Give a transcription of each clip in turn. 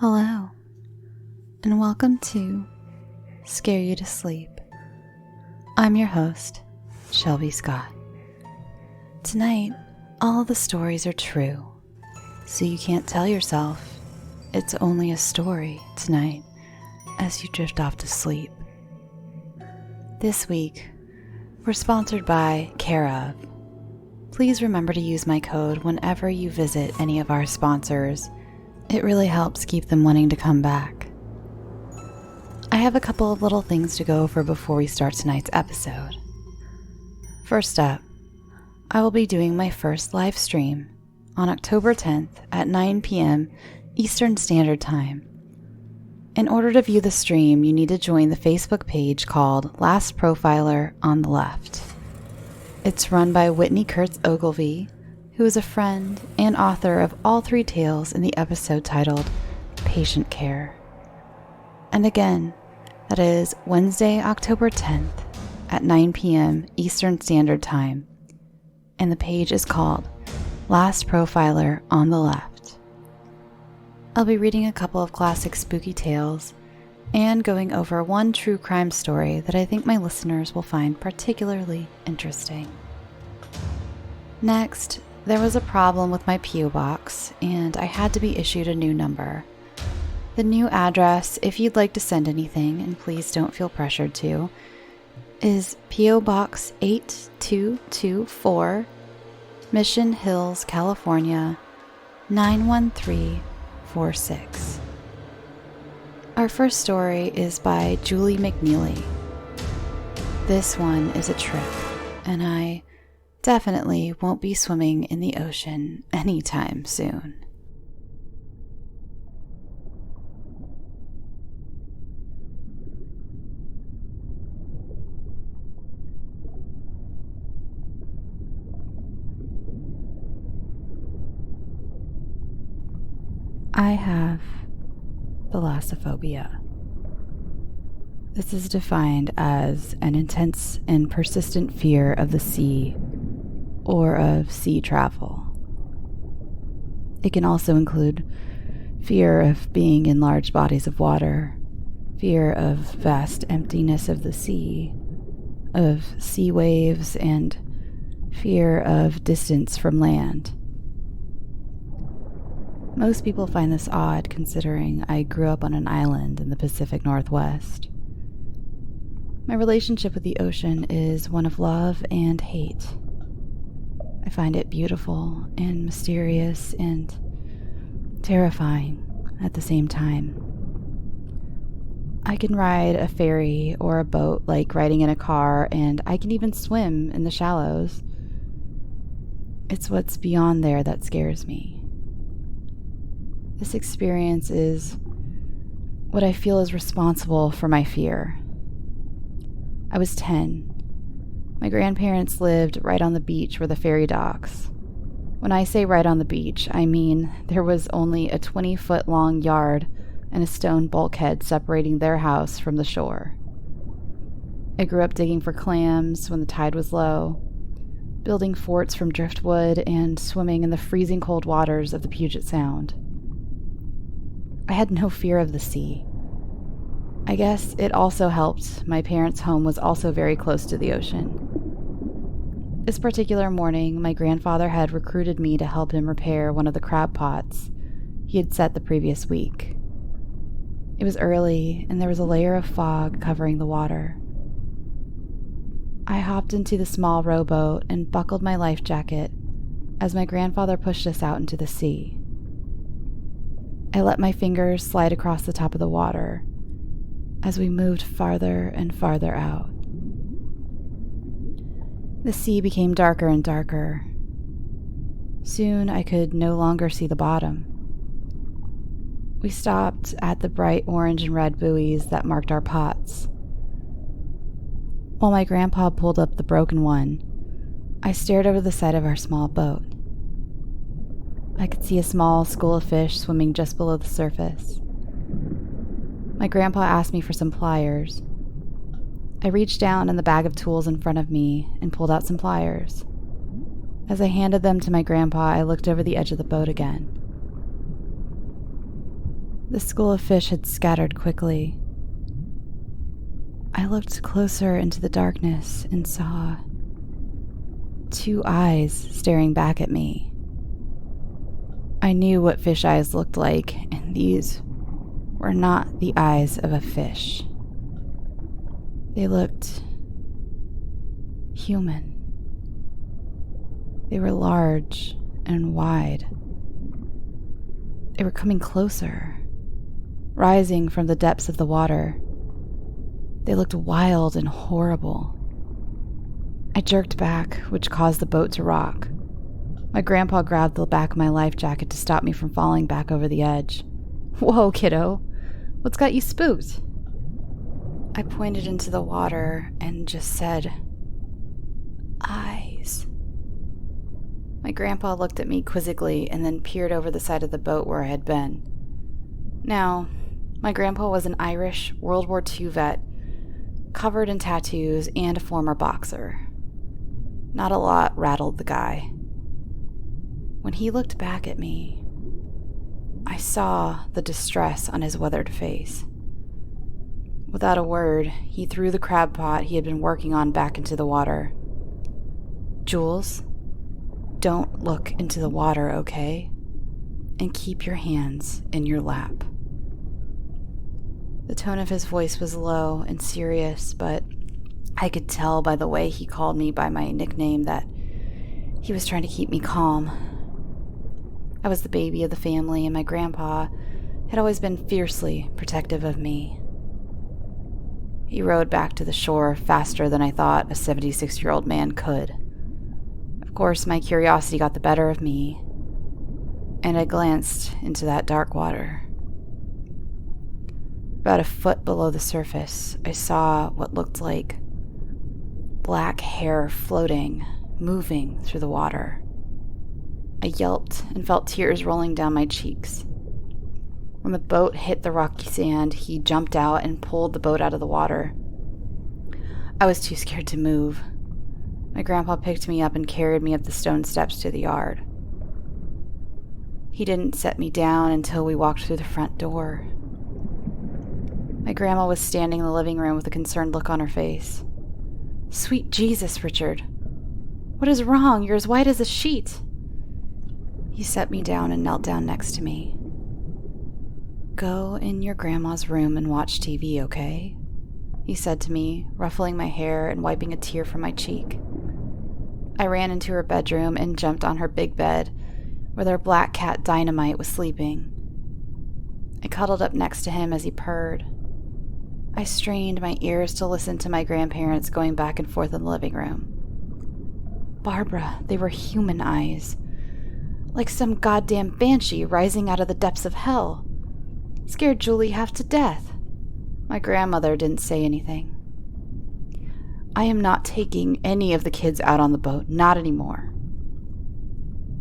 Hello, and welcome to Scare You to Sleep. I'm your host, Shelby Scott. Tonight, all the stories are true, so you can't tell yourself it's only a story tonight as you drift off to sleep. This week, we're sponsored by Care Of. Please remember to use my code whenever you visit any of our sponsors. It really helps keep them wanting to come back. I have a couple of little things to go over before we start tonight's episode. First up, I will be doing my first live stream on October 10th at 9 p.m. Eastern Standard Time. In order to view the stream, you need to join the Facebook page called Last Profiler on the Left. It's run by Whitney Kurtz Ogilvie, who is a friend and author of all three tales in the episode titled Patient Care. And again, that is Wednesday, October 10th at 9 p.m. Eastern Standard Time. And the page is called Last Profiler on the Left. I'll be reading a couple of classic spooky tales and going over one true crime story that I think my listeners will find particularly interesting. Next, there was a problem with my P.O. box, and I had to be issued a new number. The new address, if you'd like to send anything, and please don't feel pressured to, is P.O. Box 8224, Mission Hills, California, 91346. Our first story is by Julie McNeely. This one is a trip, and I definitely won't be swimming in the ocean anytime soon. I have Thalassophobia. This is defined as an intense and persistent fear of the sea or of sea travel. It can also include fear of being in large bodies of water, fear of vast emptiness of the sea, of sea waves, and fear of distance from land. Most people find this odd considering I grew up on an island in the Pacific Northwest. My relationship with the ocean is one of love and hate. I find it beautiful and mysterious and terrifying at the same time. I can ride a ferry or a boat like riding in a car, and I can even swim in the shallows. It's what's beyond there that scares me. This experience is what I feel is responsible for my fear. I was 10. My grandparents lived right on the beach where the ferry docks. When I say right on the beach, I mean there was only a 20-foot long yard and a stone bulkhead separating their house from the shore. I grew up digging for clams when the tide was low, building forts from driftwood, and swimming in the freezing cold waters of the Puget Sound. I had no fear of the sea. I guess it also helped my parents' home was also very close to the ocean. This particular morning, my grandfather had recruited me to help him repair one of the crab pots he had set the previous week. It was early, and there was a layer of fog covering the water. I hopped into the small rowboat and buckled my life jacket as my grandfather pushed us out into the sea. I let my fingers slide across the top of the water as we moved farther and farther out. The sea became darker and darker. Soon I could no longer see the bottom. We stopped at the bright orange and red buoys that marked our pots. While my grandpa pulled up the broken one, I stared over the side of our small boat. I could see a small school of fish swimming just below the surface. My grandpa asked me for some pliers. I reached down in the bag of tools in front of me and pulled out some pliers. As I handed them to my grandpa, I looked over the edge of the boat again. The school of fish had scattered quickly. I looked closer into the darkness and saw 2 eyes staring back at me. I knew what fish eyes looked like, and these were not the eyes of a fish. They looked human. They were large and wide. They were coming closer, rising from the depths of the water. They looked wild and horrible. I jerked back, which caused the boat to rock. My grandpa grabbed the back of my life jacket to stop me from falling back over the edge. "Whoa, kiddo. What's got you spooked?" I pointed into the water and just said, "Eyes." My grandpa looked at me quizzically and then peered over the side of the boat where I had been. Now, my grandpa was an Irish World War II vet, covered in tattoos and a former boxer. Not a lot rattled the guy. When he looked back at me, I saw the distress on his weathered face. Without a word, he threw the crab pot he had been working on back into the water. "Jules, don't look into the water, okay? And keep your hands in your lap." The tone of his voice was low and serious, but I could tell by the way he called me by my nickname that he was trying to keep me calm. I was the baby of the family, and my grandpa had always been fiercely protective of me. He rowed back to the shore faster than I thought a 76-year-old man could. Of course, my curiosity got the better of me, and I glanced into that dark water. About a foot below the surface, I saw what looked like black hair floating, moving through the water. I yelped and felt tears rolling down my cheeks. When the boat hit the rocky sand, he jumped out and pulled the boat out of the water. I was too scared to move. My grandpa picked me up and carried me up the stone steps to the yard. He didn't set me down until we walked through the front door. My grandma was standing in the living room with a concerned look on her face. "Sweet Jesus, Richard. What is wrong? You're as white as a sheet." He set me down and knelt down next to me. "Go in your grandma's room and watch TV, okay?" he said to me, ruffling my hair and wiping a tear from my cheek. I ran into her bedroom and jumped on her big bed, where their black cat Dynamite was sleeping. I cuddled up next to him as he purred. I strained my ears to listen to my grandparents going back and forth in the living room. Barbara, they were human eyes. Like some goddamn banshee rising out of the depths of hell. Scared Julie half to death. My grandmother didn't say anything. "I am not taking any of the kids out on the boat, not anymore."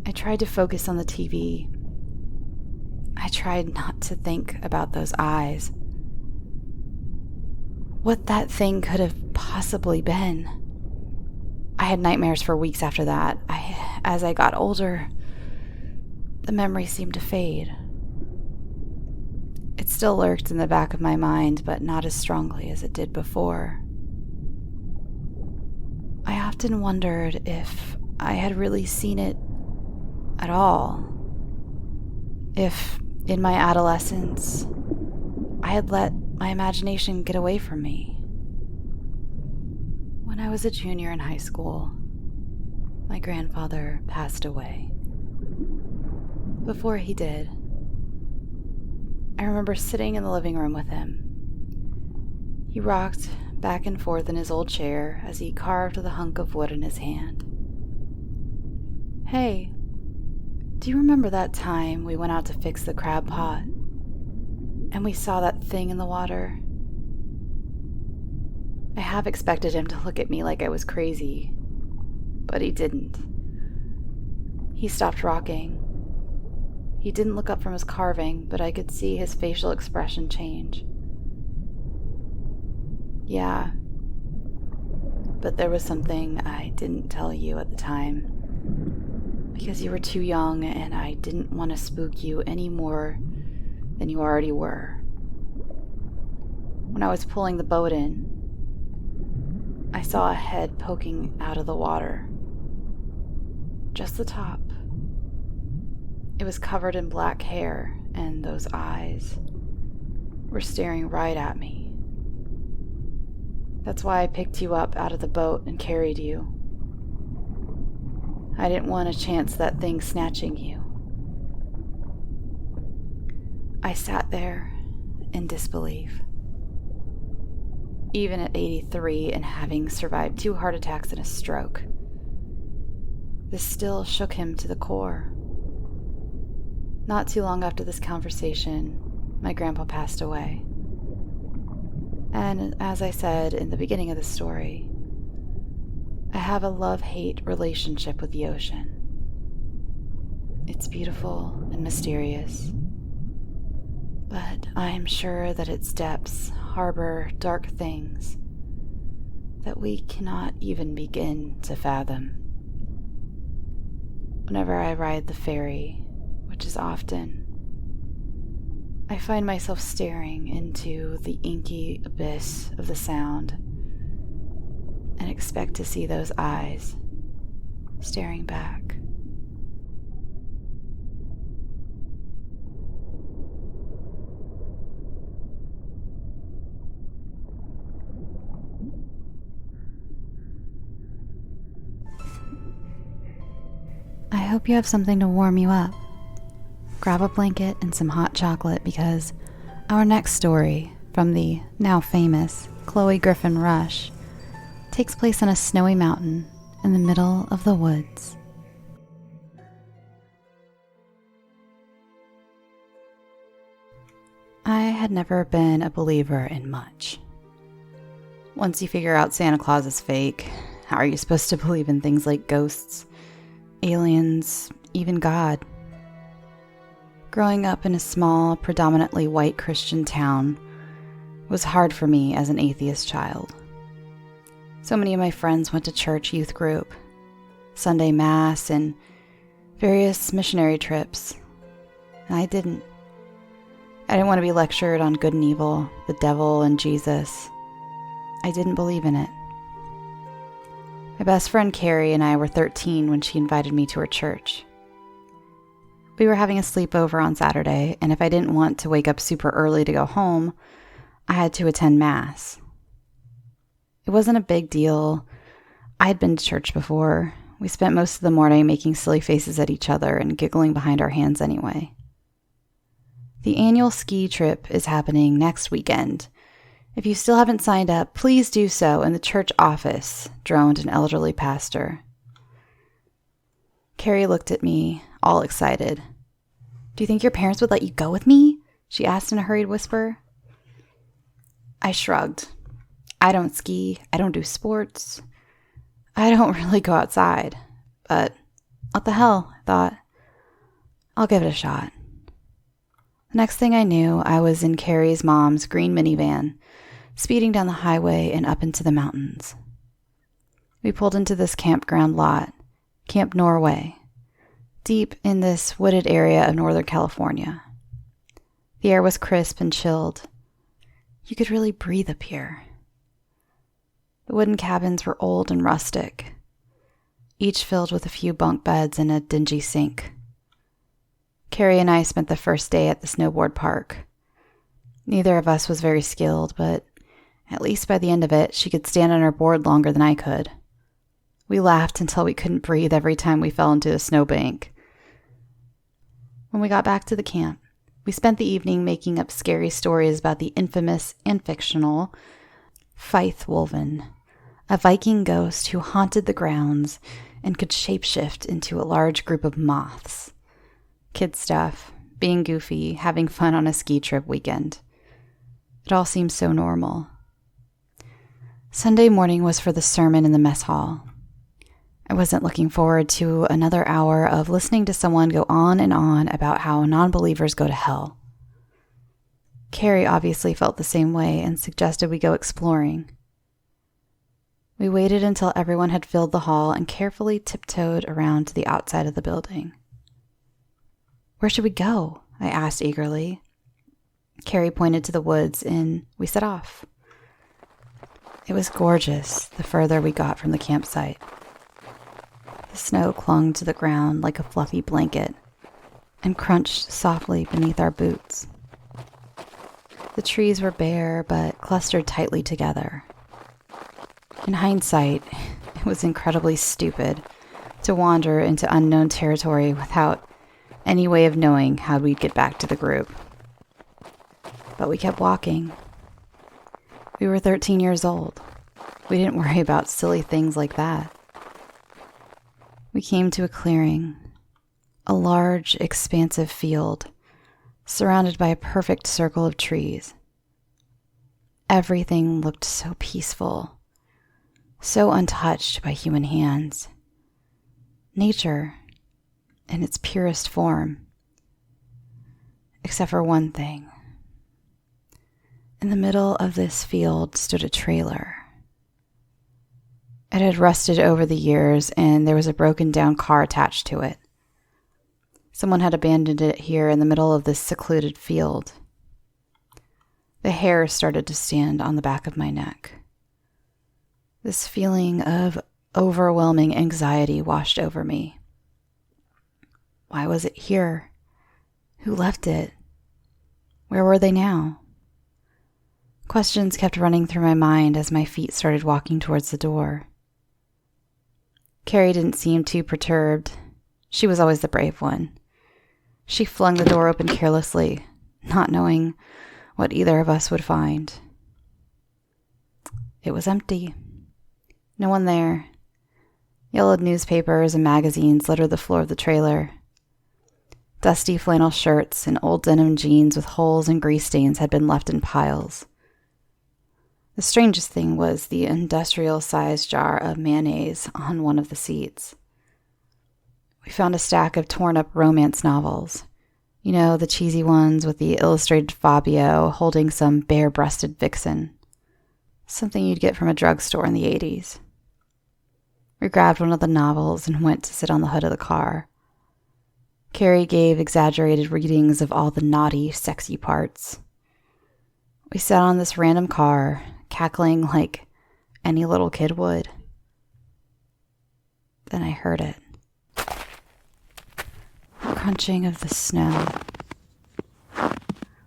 I tried to focus on the TV. I tried not to think about those eyes. What that thing could have possibly been. I had nightmares for weeks after that. As I got older, the memory seemed to fade. It still lurked in the back of my mind, but not as strongly as it did before. I often wondered if I had really seen it at all. If, in my adolescence, I had let my imagination get away from me. When I was a junior in high school, my grandfather passed away. Before he did, I remember sitting in the living room with him. He rocked back and forth in his old chair as he carved the hunk of wood in his hand. "Hey, do you remember that time we went out to fix the crab pot and we saw that thing in the water?" I half expected him to look at me like I was crazy, but he didn't. He stopped rocking. He didn't look up from his carving, but I could see his facial expression change. "Yeah, but there was something I didn't tell you at the time, because you were too young and I didn't want to spook you any more than you already were. When I was pulling the boat in, I saw a head poking out of the water. Just the top. It was covered in black hair, and those eyes were staring right at me. That's why I picked you up out of the boat and carried you. I didn't want to chance that thing snatching you. I sat there in disbelief. Even at 83 and having survived 2 heart attacks and a stroke, this still shook him to the core. Not too long after this conversation, my grandpa passed away. And as I said in the beginning of the story, I have a love-hate relationship with the ocean. It's beautiful and mysterious, but I am sure that its depths harbor dark things that we cannot even begin to fathom. Whenever I ride the ferry, which is often, I find myself staring into the inky abyss of the sound and expect to see those eyes staring back. I hope you have something to warm you up. Grab a blanket and some hot chocolate because our next story from the now famous Chloe Gryphon Rush takes place on a snowy mountain in the middle of the woods. I had never been a believer in much. Once you figure out Santa Claus is fake, how are you supposed to believe in things like ghosts, aliens, even God? Growing up in a small, predominantly white Christian town was hard for me as an atheist child. So many of my friends went to church youth group, Sunday Mass, and various missionary trips, and I didn't. I didn't want to be lectured on good and evil, the devil and Jesus. I didn't believe in it. My best friend Carrie and I were 13 when she invited me to her church. We were having a sleepover on Saturday, and if I didn't want to wake up super early to go home, I had to attend Mass. It wasn't a big deal. I had been to church before. We spent most of the morning making silly faces at each other and giggling behind our hands anyway. The annual ski trip is happening next weekend. If you still haven't signed up, please do so in the church office, droned an elderly pastor. Carrie looked at me, all excited. "Do you think your parents would let you go with me?" she asked in a hurried whisper. I shrugged. I don't ski, I don't do sports. I don't really go outside. But what the hell, I thought. I'll give it a shot. The next thing I knew, I was in Carrie's mom's green minivan, speeding down the highway and up into the mountains. We pulled into this campground lot, Camp Norway, deep in this wooded area of Northern California. The air was crisp and chilled. You could really breathe up here. The wooden cabins were old and rustic, each filled with a few bunk beds and a dingy sink. Carrie and I spent the first day at the snowboard park. Neither of us was very skilled, but at least by the end of it, she could stand on her board longer than I could. We laughed until we couldn't breathe every time we fell into a snowbank. When we got back to the camp, we spent the evening making up scary stories about the infamous and fictional Fythwolven, a Viking ghost who haunted the grounds and could shapeshift into a large group of moths. Kid stuff, being goofy, having fun on a ski trip weekend. It all seemed so normal. Sunday morning was for the sermon in the mess hall. I wasn't looking forward to another hour of listening to someone go on and on about how non-believers go to hell. Carrie obviously felt the same way and suggested we go exploring. We waited until everyone had filled the hall and carefully tiptoed around to the outside of the building. "Where should we go?" I asked eagerly. Carrie pointed to the woods, and we set off. It was gorgeous the further we got from the campsite. The snow clung to the ground like a fluffy blanket and crunched softly beneath our boots. The trees were bare but clustered tightly together. In hindsight, it was incredibly stupid to wander into unknown territory without any way of knowing how we'd get back to the group. But we kept walking. We were 13 years old. We didn't worry about silly things like that. We came to a clearing, a large, expansive field, surrounded by a perfect circle of trees. Everything looked so peaceful, so untouched by human hands. Nature, in its purest form. Except for one thing. In the middle of this field stood a trailer. It had rusted over the years, and there was a broken down car attached to it. Someone had abandoned it here in the middle of this secluded field. The hair started to stand on the back of my neck. This feeling of overwhelming anxiety washed over me. Why was it here? Who left it? Where were they now? Questions kept running through my mind as my feet started walking towards the door. Carrie didn't seem too perturbed. She was always the brave one. She flung the door open carelessly, not knowing what either of us would find. It was empty. No one there. Yellowed newspapers and magazines littered the floor of the trailer. Dusty flannel shirts and old denim jeans with holes and grease stains had been left in piles. The strangest thing was the industrial-sized jar of mayonnaise on one of the seats. We found a stack of torn-up romance novels. You know, the cheesy ones with the illustrated Fabio holding some bare-breasted vixen. Something you'd get from a drugstore in the 80s. We grabbed one of the novels and went to sit on the hood of the car. Carrie gave exaggerated readings of all the naughty, sexy parts. We sat on this random car, cackling like any little kid would. Then I heard it. The crunching of the snow.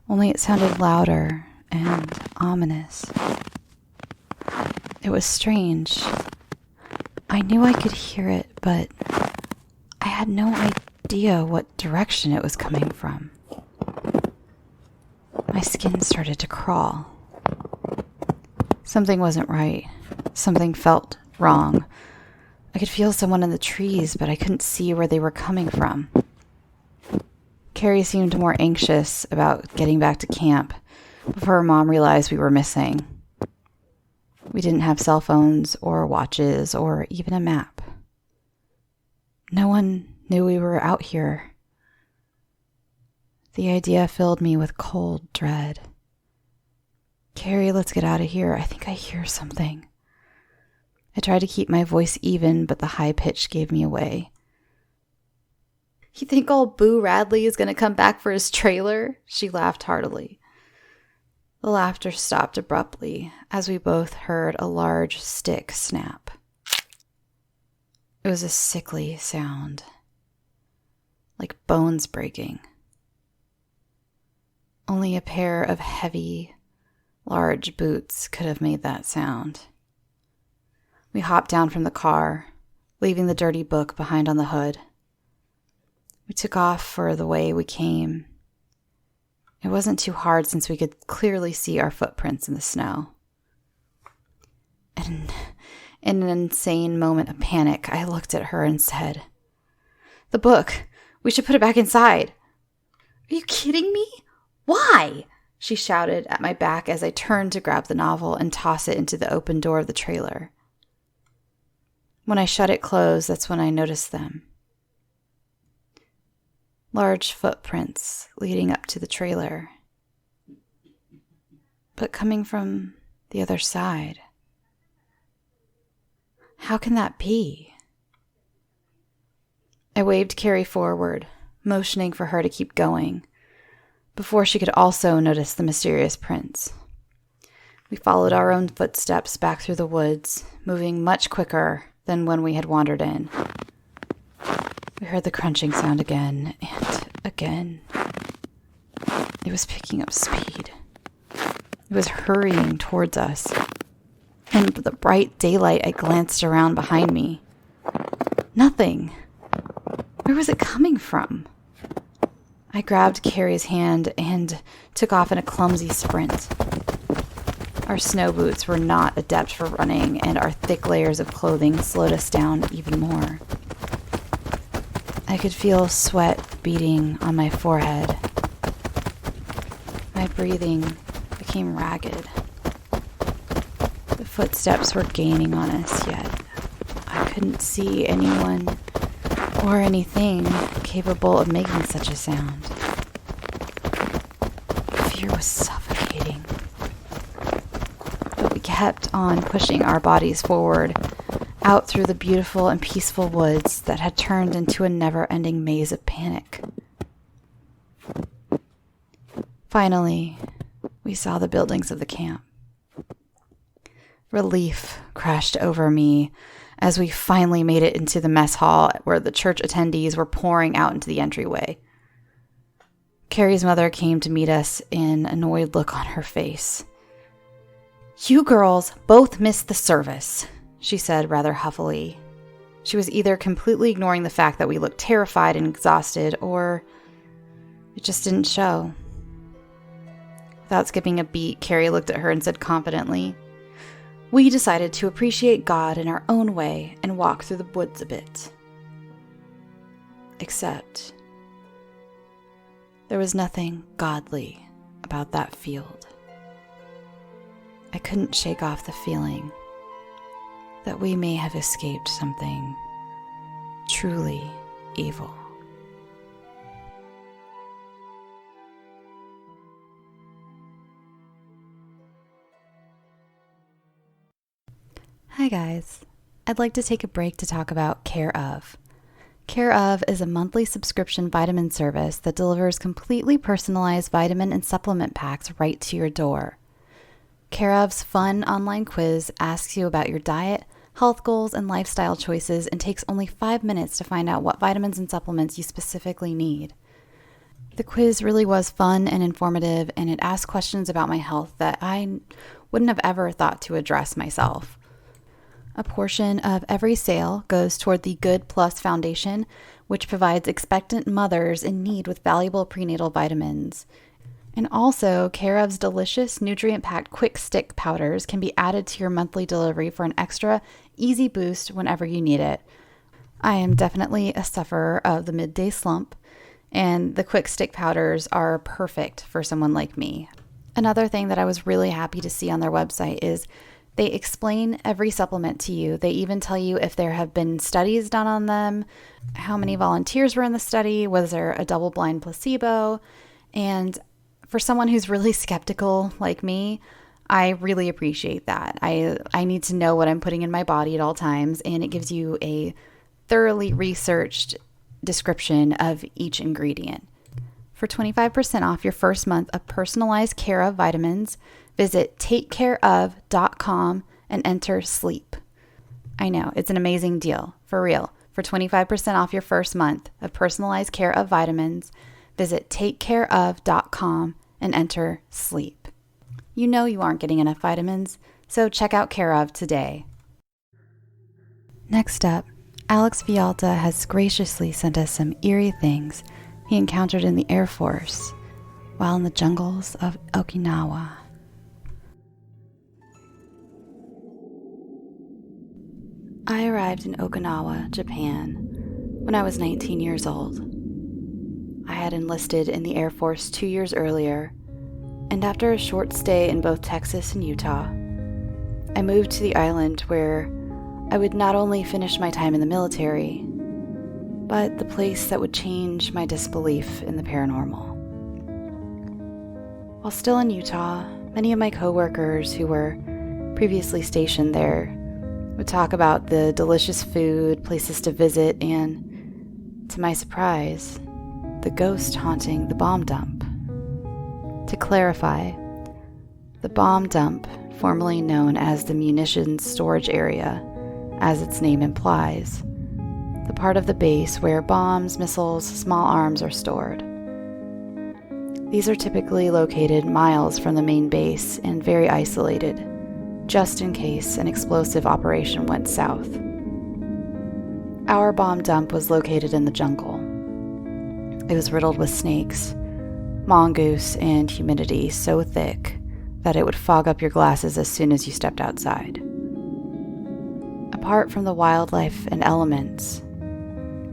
Only it sounded louder and ominous. It was strange. I knew I could hear it, but I had no idea what direction it was coming from. My skin started to crawl. Something wasn't right. Something felt wrong. I could feel someone in the trees, but I couldn't see where they were coming from. Carrie seemed more anxious about getting back to camp before her mom realized we were missing. We didn't have cell phones or watches or even a map. No one knew we were out here. The idea filled me with cold dread. Carrie, let's get out of here. I think I hear something. I tried to keep my voice even, but the high pitch gave me away. You think old Boo Radley is going to come back for his trailer? She laughed heartily. The laughter stopped abruptly as we both heard a large stick snap. It was a sickly sound, like bones breaking. Only a pair of heavy, large boots could have made that sound. We hopped down from the car, leaving the dirty book behind on the hood. We took off for the way we came. It wasn't too hard since we could clearly see our footprints in the snow. And in an insane moment of panic, I looked at her and said, "The book! We should put it back inside!" "Are you kidding me? Why?" she shouted at my back as I turned to grab the novel and toss it into the open door of the trailer. When I shut it closed, that's when I noticed them. Large footprints leading up to the trailer, but coming from the other side. How can that be? I waved Carrie forward, motioning for her to keep going, before she could also notice the mysterious prints. We followed our own footsteps back through the woods, moving much quicker than when we had wandered in. We heard the crunching sound again and again. It was picking up speed. It was hurrying towards us. In the bright daylight, I glanced around behind me. Nothing. Where was it coming from? I grabbed Carrie's hand and took off in a clumsy sprint. Our snow boots were not adept for running, and our thick layers of clothing slowed us down even more. I could feel sweat beading on my forehead. My breathing became ragged. The footsteps were gaining on us, yet I couldn't see anyone or anything capable of making such a sound. Fear was suffocating. But we kept on pushing our bodies forward, out through the beautiful and peaceful woods that had turned into a never-ending maze of panic. Finally, we saw the buildings of the camp. Relief crashed over me as we finally made it into the mess hall where the church attendees were pouring out into the entryway. Carrie's mother came to meet us, an annoyed look on her face. "You girls both missed the service," she said rather huffily. She was either completely ignoring the fact that we looked terrified and exhausted, or it just didn't show. Without skipping a beat, Carrie looked at her and said confidently, "We decided to appreciate God in our own way and walk through the woods a bit." Except there was nothing godly about that field. I couldn't shake off the feeling that we may have escaped something truly evil. Hi guys, I'd like to take a break to talk about Care Of. Care Of is a monthly subscription vitamin service that delivers completely personalized vitamin and supplement packs right to your door. Care Of's fun online quiz asks you about your diet, health goals, and lifestyle choices and takes only 5 minutes to find out what vitamins and supplements you specifically need. The quiz really was fun and informative, and it asked questions about my health that I wouldn't have ever thought to address myself. A portion of every sale goes toward the Good Plus Foundation, which provides expectant mothers in need with valuable prenatal vitamins. And also, Care Of's delicious, nutrient-packed quick stick powders can be added to your monthly delivery for an extra easy boost whenever you need it. I am definitely a sufferer of the midday slump, and the quick stick powders are perfect for someone like me. Another thing that I was really happy to see on their website is they explain every supplement to you. They even tell you if there have been studies done on them, how many volunteers were in the study, was there a double-blind placebo, and for someone who's really skeptical like me, I really appreciate that. I need to know what I'm putting in my body at all times, and it gives you a thoroughly researched description of each ingredient. For 25% off your first month of personalized Care Of vitamins, visit takecareof.com and enter SLEEP. I know, it's an amazing deal, for real. For 25% off your first month of personalized Care Of vitamins, visit takecareof.com and enter SLEEP. You know you aren't getting enough vitamins, so check out Care Of today. Next up, Alex Villalta has graciously sent us some eerie things he encountered in the Air Force while in the jungles of Okinawa. I arrived in Okinawa, Japan, when I was 19 years old. I had enlisted in the Air Force 2 years earlier, and after a short stay in both Texas and Utah, I moved to the island where I would not only finish my time in the military, but the place that would change my disbelief in the paranormal. While still in Utah, many of my coworkers who were previously stationed there would talk about the delicious food, places to visit, and, to my surprise, the ghost haunting the bomb dump. To clarify, the bomb dump, formerly known as the munitions storage area, as its name implies, the part of the base where bombs, missiles, small arms are stored. These are typically located miles from the main base and very isolated, just in case an explosive operation went south. Our bomb dump was located in the jungle. It was riddled with snakes, mongoose, and humidity so thick that it would fog up your glasses as soon as you stepped outside. Apart from the wildlife and elements,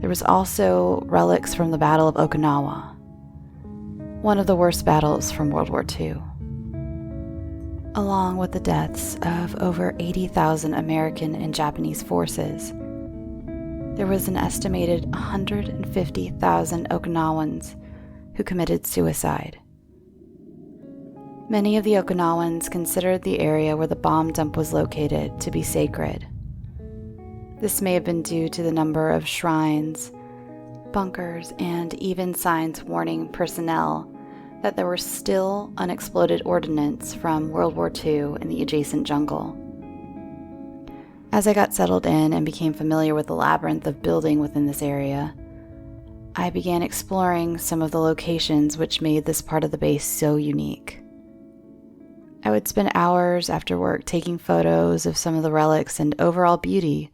there was also relics from the Battle of Okinawa, one of the worst battles from World War II. Along with the deaths of over 80,000 American and Japanese forces, there was an estimated 150,000 Okinawans who committed suicide. Many of the Okinawans considered the area where the bomb dump was located to be sacred. This may have been due to the number of shrines, bunkers, and even signs warning personnel that there were still unexploded ordnance from World War II in the adjacent jungle. As I got settled in and became familiar with the labyrinth of building within this area, I began exploring some of the locations which made this part of the base so unique. I would spend hours after work taking photos of some of the relics and overall beauty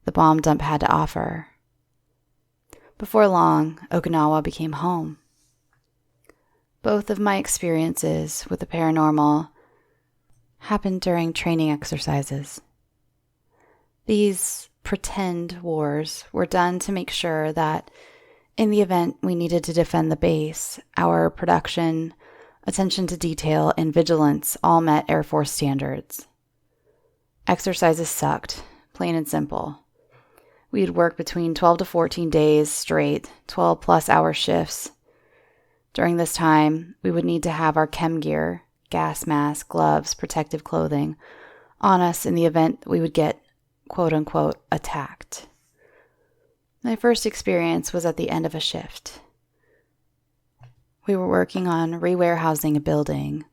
the bomb dump had to offer. Before long, Okinawa became home. Both of my experiences with the paranormal happened during training exercises. These pretend wars were done to make sure that in the event we needed to defend the base, our production, attention to detail, and vigilance all met Air Force standards. Exercises sucked, plain and simple. We'd work between 12 to 14 days straight, 12-plus hour shifts. During this time, we would need to have our chem gear, gas mask, gloves, protective clothing, on us in the event we would get, quote-unquote, attacked. My first experience was at the end of a shift. We were working on re-warehousing a building,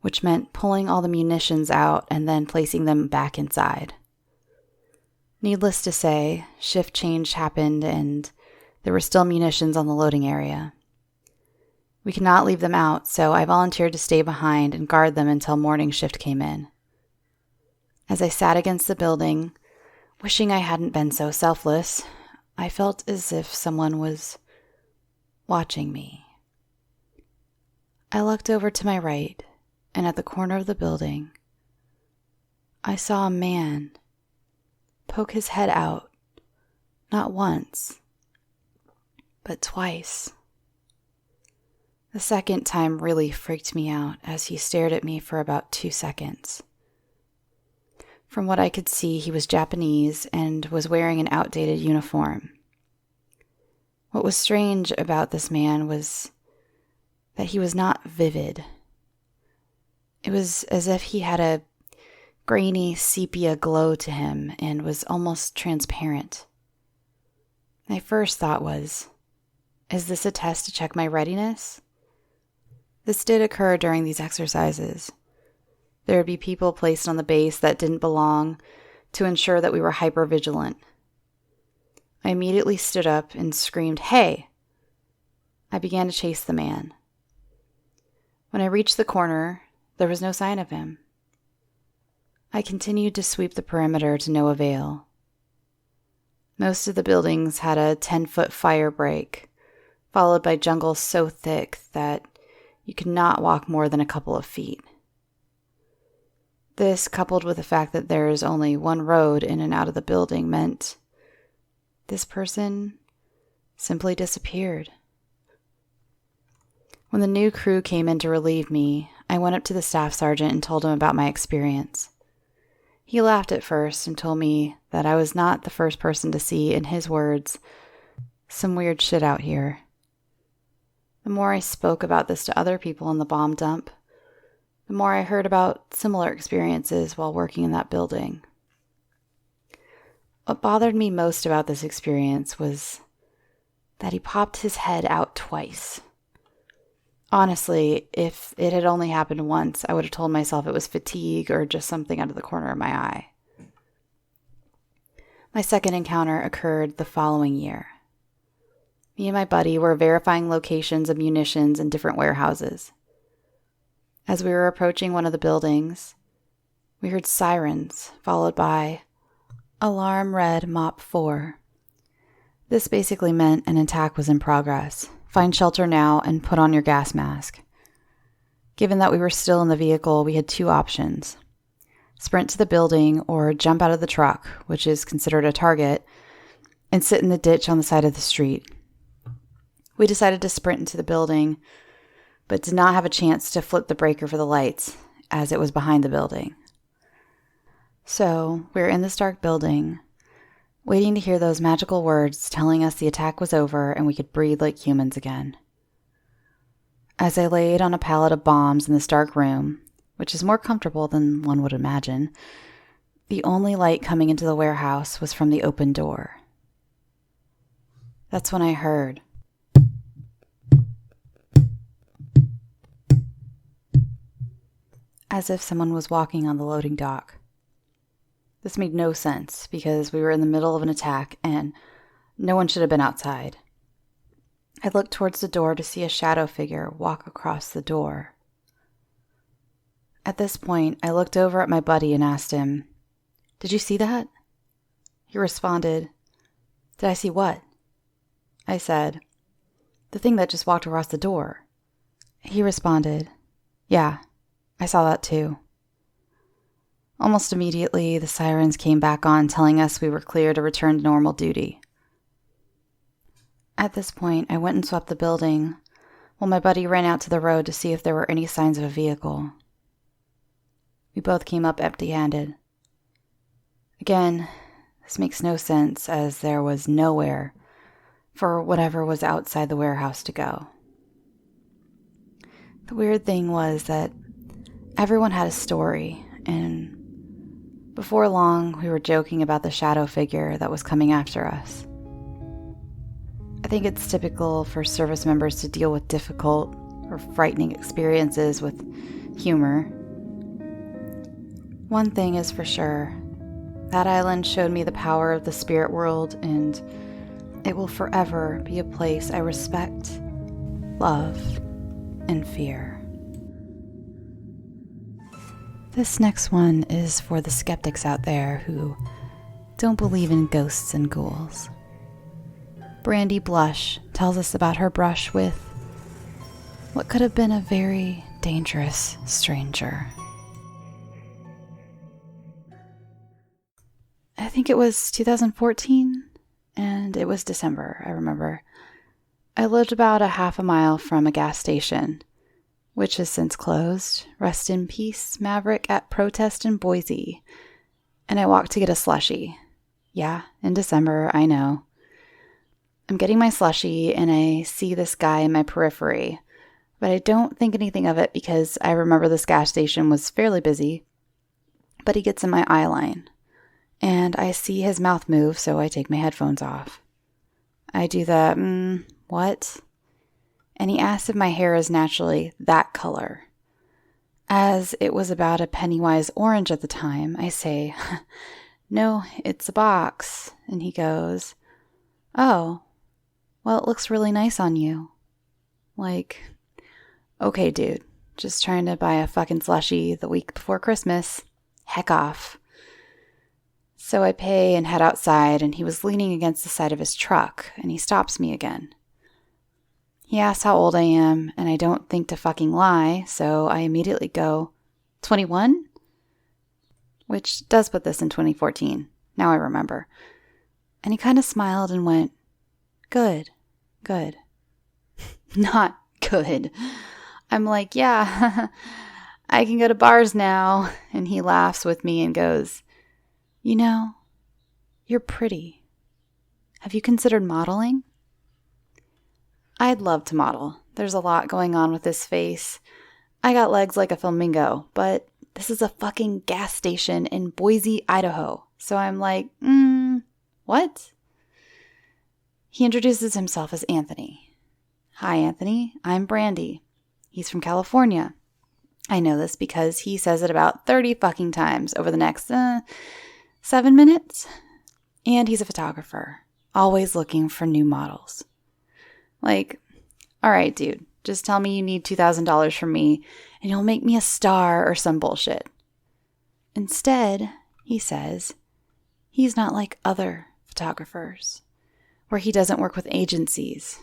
which meant pulling all the munitions out and then placing them back inside. Needless to say, shift change happened and there were still munitions on the loading area. We could not leave them out, so I volunteered to stay behind and guard them until morning shift came in. As I sat against the building, wishing I hadn't been so selfless, I felt as if someone was watching me. I looked over to my right, and at the corner of the building, I saw a man poke his head out, not once, but twice. The second time really freaked me out as he stared at me for about 2 seconds. From what I could see, he was Japanese and was wearing an outdated uniform. What was strange about this man was that he was not vivid. It was as if he had a grainy sepia glow to him and was almost transparent. My first thought was, is this a test to check my readiness? This did occur during these exercises. There would be people placed on the base that didn't belong to ensure that we were hyper-vigilant. I immediately stood up and screamed, "Hey!" I began to chase the man. When I reached the corner, there was no sign of him. I continued to sweep the perimeter to no avail. Most of the buildings had a 10-foot fire break, followed by jungle so thick that you could not walk more than a couple of feet. This, coupled with the fact that there is only one road in and out of the building, meant this person simply disappeared. When the new crew came in to relieve me, I went up to the staff sergeant and told him about my experience. He laughed at first and told me that I was not the first person to see, in his words, some weird shit out here. The more I spoke about this to other people in the bomb dump, the more I heard about similar experiences while working in that building. What bothered me most about this experience was that he popped his head out twice. Honestly, if it had only happened once, I would have told myself it was fatigue or just something out of the corner of my eye. My second encounter occurred the following year. Me and my buddy were verifying locations of munitions in different warehouses. As we were approaching one of the buildings, we heard sirens, followed by Alarm Red Mop 4. This basically meant an attack was in progress. Find shelter now and put on your gas mask. Given that we were still in the vehicle, we had two options. Sprint to the building or jump out of the truck, which is considered a target, and sit in the ditch on the side of the street. We decided to sprint into the building, but did not have a chance to flip the breaker for the lights, as it was behind the building. So, we were in this dark building, waiting to hear those magical words telling us the attack was over and we could breathe like humans again. As I laid on a pallet of bombs in this dark room, which is more comfortable than one would imagine, the only light coming into the warehouse was from the open door. That's when I heard, as if someone was walking on the loading dock. This made no sense because we were in the middle of an attack and no one should have been outside. I looked towards the door to see a shadow figure walk across the door. At this point, I looked over at my buddy and asked him, "Did you see that?" He responded, "Did I see what?" I said, "The thing that just walked across the door." He responded, "Yeah, I saw that too." Almost immediately, the sirens came back on, telling us we were clear to return to normal duty. At this point, I went and swept the building, while my buddy ran out to the road to see if there were any signs of a vehicle. We both came up empty-handed. Again, this makes no sense, as there was nowhere for whatever was outside the warehouse to go. The weird thing was that everyone had a story, and before long, we were joking about the shadow figure that was coming after us. I think it's typical for service members to deal with difficult or frightening experiences with humor. One thing is for sure, that island showed me the power of the spirit world, and it will forever be a place I respect, love, and fear. This next one is for the skeptics out there who don't believe in ghosts and ghouls. Brandy Blush tells us about her brush with what could have been a very dangerous stranger. I think it was 2014, and it was December, I remember. I lived about a half a mile from a gas station, which has since closed. Rest in peace, Maverick at Protest in Boise. And I walked to get a slushie. Yeah, in December, I know. I'm getting my slushie, and I see this guy in my periphery, but I don't think anything of it because I remember this gas station was fairly busy, but he gets in my eye line, and I see his mouth move, so I take my headphones off. I do the, what? And he asks if my hair is naturally that color. As it was about a Pennywise orange at the time, I say, "No, it's a box." And he goes, "Oh, well, it looks really nice on you." Like, okay, dude, just trying to buy a fucking slushie the week before Christmas. Heck off. So I pay and head outside, and he was leaning against the side of his truck, and he stops me again. He asks how old I am, and I don't think to fucking lie, so I immediately go, 21? Which does put this in 2014. Now I remember. And he kind of smiled and went, Good. Not good. I'm like, "Yeah, I can go to bars now." And he laughs with me and goes, "You know, you're pretty. Have you considered modeling?" I'd love to model. There's a lot going on with this face. I got legs like a flamingo, but this is a fucking gas station in Boise, Idaho. So I'm like, what? He introduces himself as Anthony. "Hi, Anthony. I'm Brandy." He's from California. I know this because he says it about 30 fucking times over the next 7 minutes. And he's a photographer, always looking for new models. Like, all right, dude, just tell me you need $2,000 from me and you'll make me a star or some bullshit. Instead, he says, he's not like other photographers, where he doesn't work with agencies.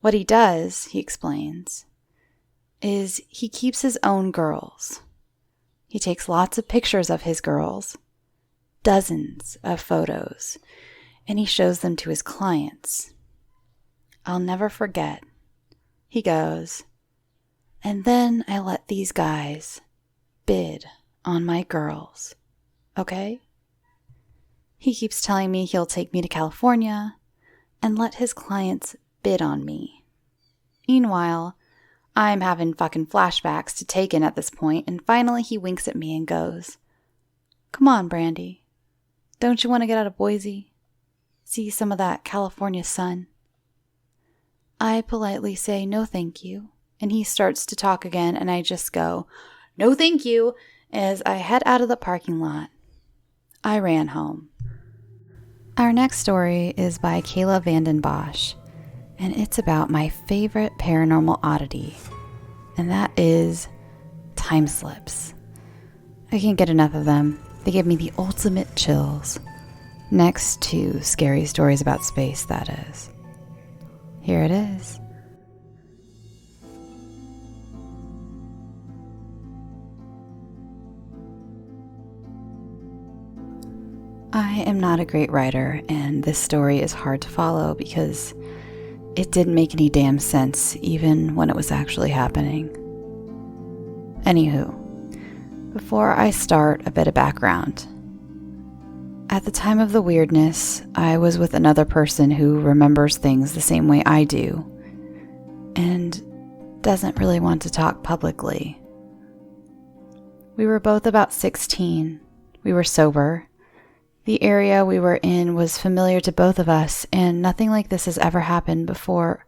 What he does, he explains, is he keeps his own girls. He takes lots of pictures of his girls, dozens of photos, and he shows them to his clients. I'll never forget. He goes, and then I let these guys bid on my girls, okay? He keeps telling me he'll take me to California and let his clients bid on me. Meanwhile, I'm having fucking flashbacks to Taken at this point, and finally he winks at me and goes, "Come on, Brandy. Don't you want to get out of Boise? See some of that California sun?" I politely say, "No, thank you." And he starts to talk again, and I just go, "No, thank you," as I head out of the parking lot. I ran home. Our next story is by Kayla Vanden Bosch, and it's about my favorite paranormal oddity, and that is time slips. I can't get enough of them. They give me the ultimate chills. Next to scary stories about space, that is. Here it is. I am not a great writer, and this story is hard to follow because it didn't make any damn sense, even when it was actually happening. Anywho, before I start, a bit of background. At the time of the weirdness, I was with another person who remembers things the same way I do, and doesn't really want to talk publicly. We were both about 16. We were sober. The area we were in was familiar to both of us, and nothing like this has ever happened before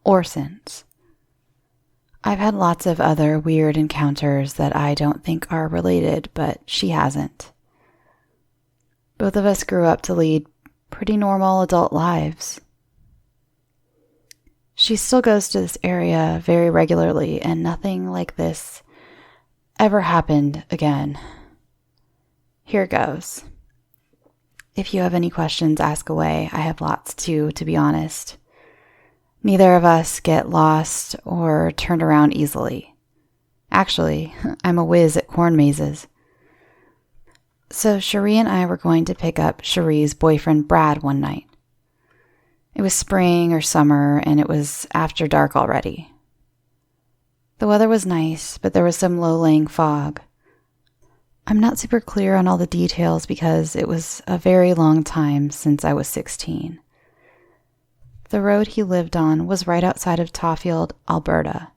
or since. I've had lots of other weird encounters that I don't think are related, but she hasn't. Both of us grew up to lead pretty normal adult lives. She still goes to this area very regularly, and nothing like this ever happened again. Here goes. If you have any questions, ask away. I have lots too, to be honest. Neither of us get lost or turned around easily. Actually, I'm a whiz at corn mazes. So Cherie and I were going to pick up Cherie's boyfriend Brad one night. It was spring or summer, and it was after dark already. The weather was nice, but there was some low-lying fog. I'm not super clear on all the details because it was a very long time since I was 16. The road he lived on was right outside of Tawfield, Alberta.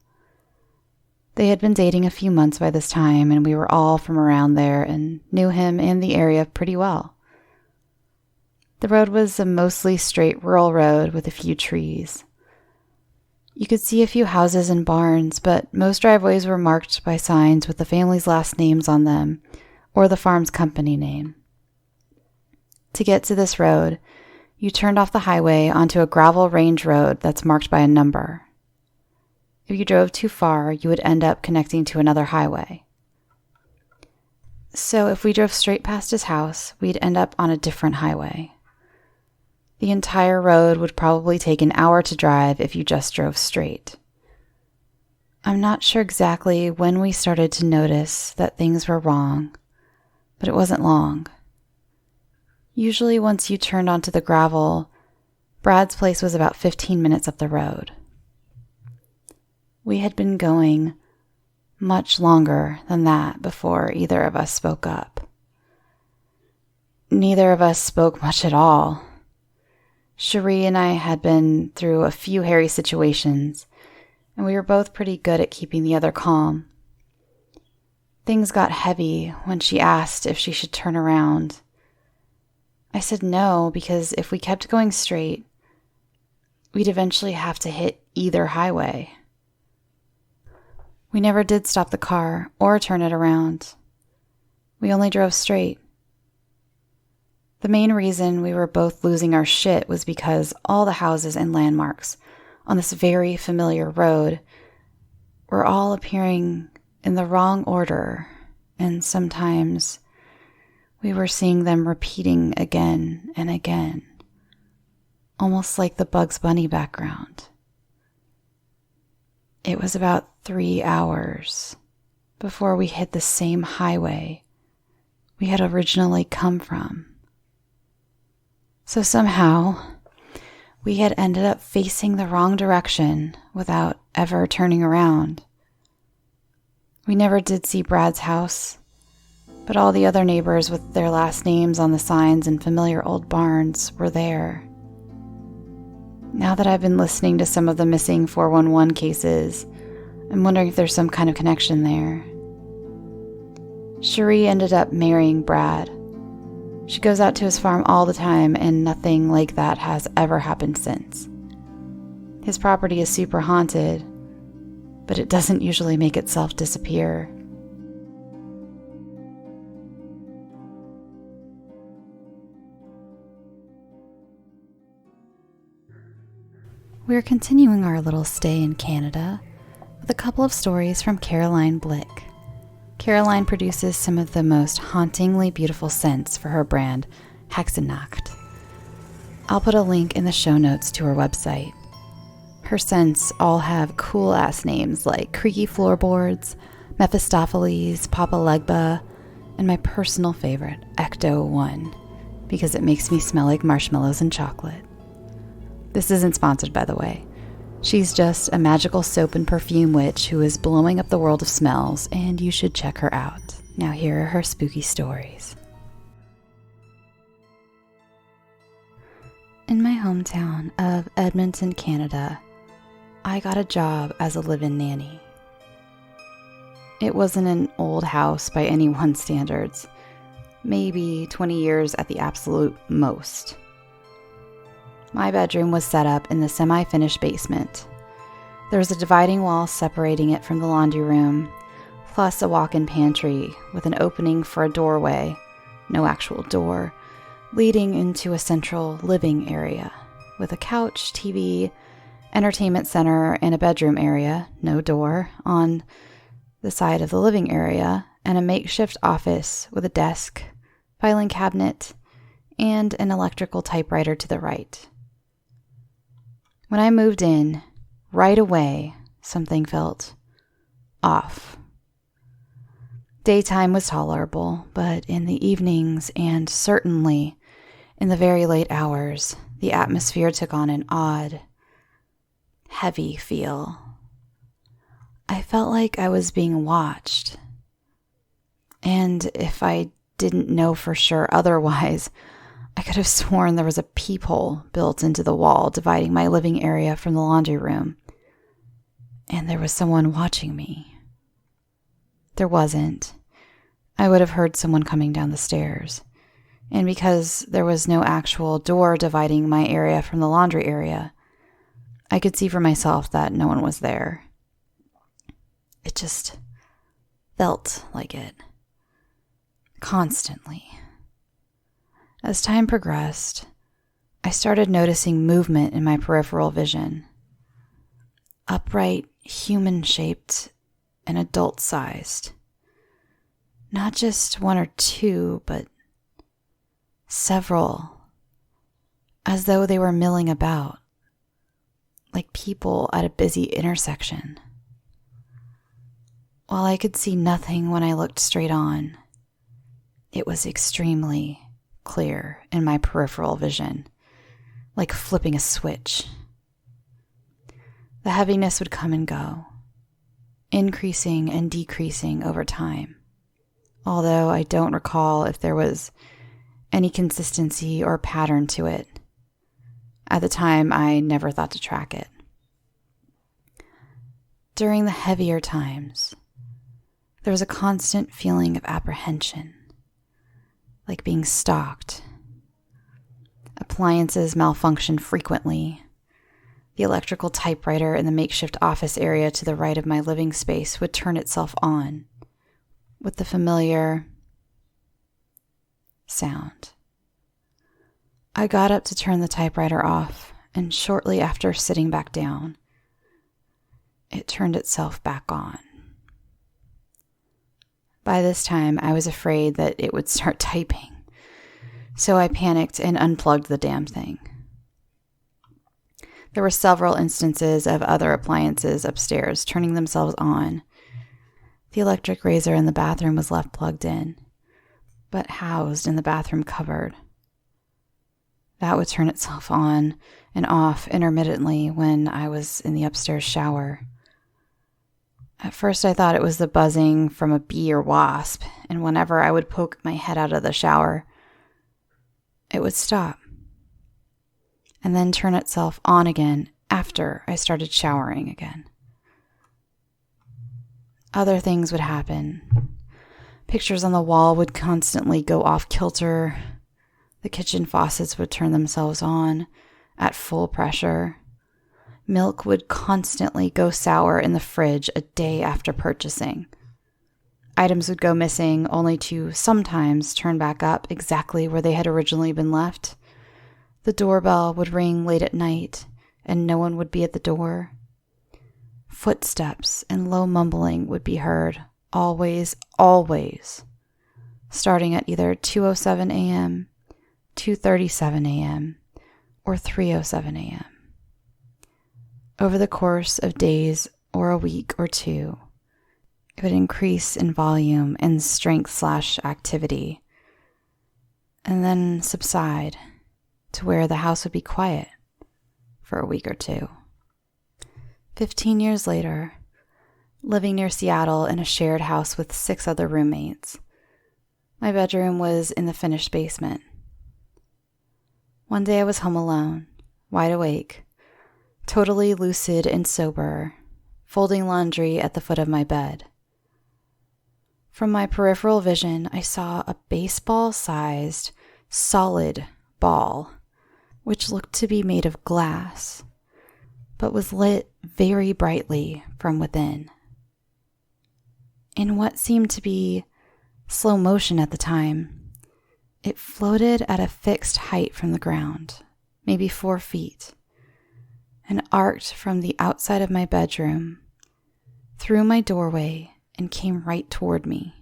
They had been dating a few months by this time, and we were all from around there and knew him and the area pretty well. The road was a mostly straight rural road with a few trees. You could see a few houses and barns, but most driveways were marked by signs with the family's last names on them or the farm's company name. To get to this road, you turned off the highway onto a gravel range road that's marked by a number. If you drove too far, you would end up connecting to another highway. So if we drove straight past his house, we'd end up on a different highway. The entire road would probably take an hour to drive if you just drove straight. I'm not sure exactly when we started to notice that things were wrong, but it wasn't long. Usually once you turned onto the gravel, Brad's place was about 15 minutes up the road. We had been going much longer than that before either of us spoke up. Neither of us spoke much at all. Cherie and I had been through a few hairy situations, and we were both pretty good at keeping the other calm. Things got heavy when she asked if she should turn around. I said no, because if we kept going straight, we'd eventually have to hit either highway. We never did stop the car or turn it around. We only drove straight. The main reason we were both losing our shit was because all the houses and landmarks on this very familiar road were all appearing in the wrong order, and sometimes we were seeing them repeating again and again, almost like the Bugs Bunny background. It was about 3 hours before we hit the same highway we had originally come from. So somehow, we had ended up facing the wrong direction without ever turning around. We never did see Brad's house, but all the other neighbors with their last names on the signs and familiar old barns were there. Now that I've been listening to some of the missing 411 cases, I'm wondering if there's some kind of connection there. Cherie ended up marrying Brad. She goes out to his farm all the time, and nothing like that has ever happened since. His property is super haunted, but it doesn't usually make itself disappear. We're continuing our little stay in Canada with a couple of stories from Caroline Blicq. Caroline produces some of the most hauntingly beautiful scents for her brand, Hexennacht. I'll put a link in the show notes to her website. Her scents all have cool-ass names like Creaky Floorboards, Mephistopheles, Papa Legba, and my personal favorite, Ecto 1, because it makes me smell like marshmallows and chocolate. This isn't sponsored, by the way. She's just a magical soap and perfume witch who is blowing up the world of smells, and you should check her out. Now here are her spooky stories. In my hometown of Edmonton, Canada, I got a job as a live-in nanny. It wasn't an old house by anyone's standards, maybe 20 years at the absolute most. My bedroom was set up in the semi-finished basement. There was a dividing wall separating it from the laundry room, plus a walk-in pantry with an opening for a doorway, no actual door, leading into a central living area with a couch, TV, entertainment center, and a bedroom area, no door, on the side of the living area, and a makeshift office with a desk, filing cabinet, and an electrical typewriter to the right. When I moved in, right away, something felt off. Daytime was tolerable, but in the evenings and certainly in the very late hours, the atmosphere took on an odd, heavy feel. I felt like I was being watched. And if I didn't know for sure otherwise, I could have sworn there was a peephole built into the wall dividing my living area from the laundry room. And there was someone watching me. There wasn't. I would have heard someone coming down the stairs. And because there was no actual door dividing my area from the laundry area, I could see for myself that no one was there. It just felt like it. Constantly. As time progressed, I started noticing movement in my peripheral vision. Upright, human-shaped, and adult-sized. Not just one or two, but several. As though they were milling about, like people at a busy intersection. While I could see nothing when I looked straight on, it was extremely clear in my peripheral vision, like flipping a switch. The heaviness would come and go, increasing and decreasing over time, although I don't recall if there was any consistency or pattern to it. At the time, I never thought to track it. During the heavier times, there was a constant feeling of apprehension, like being stalked. Appliances malfunctioned frequently. The electrical typewriter in the makeshift office area to the right of my living space would turn itself on with the familiar sound. I got up to turn the typewriter off, and shortly after sitting back down, it turned itself back on. By this time, I was afraid that it would start typing, so I panicked and unplugged the damn thing. There were several instances of other appliances upstairs turning themselves on. The electric razor in the bathroom was left plugged in, but housed in the bathroom cupboard. That would turn itself on and off intermittently when I was in the upstairs shower. At first I thought it was the buzzing from a bee or wasp, and whenever I would poke my head out of the shower, it would stop and then turn itself on again after I started showering again. Other things would happen. Pictures on the wall would constantly go off kilter. The kitchen faucets would turn themselves on at full pressure. Milk would constantly go sour in the fridge a day after purchasing. Items would go missing only to sometimes turn back up exactly where they had originally been left. The doorbell would ring late at night and no one would be at the door. Footsteps and low mumbling would be heard, always, starting at either 2:07 a.m., 2:37 a.m., or 3:07 a.m. Over the course of days or a week or two, it would increase in volume and strength/activity, and then subside to where the house would be quiet for a week or two. 15 years later, living near Seattle in a shared house with 6 other roommates, my bedroom was in the finished basement. One day I was home alone, wide awake, totally lucid and sober, folding laundry at the foot of my bed. From my peripheral vision, I saw a baseball-sized, solid ball, which looked to be made of glass, but was lit very brightly from within. In what seemed to be slow motion at the time, it floated at a fixed height from the ground, maybe 4 feet, and arced from the outside of my bedroom, through my doorway, and came right toward me.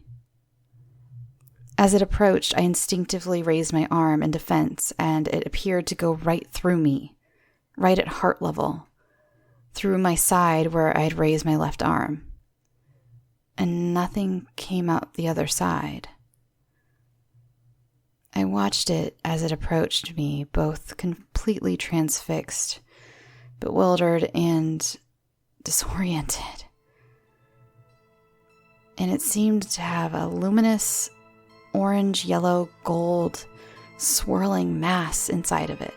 As it approached, I instinctively raised my arm in defense, and it appeared to go right through me, right at heart level, through my side where I had raised my left arm. And nothing came out the other side. I watched it as it approached me, both completely transfixed, bewildered, and disoriented. And it seemed to have a luminous orange, yellow, gold, swirling mass inside of it,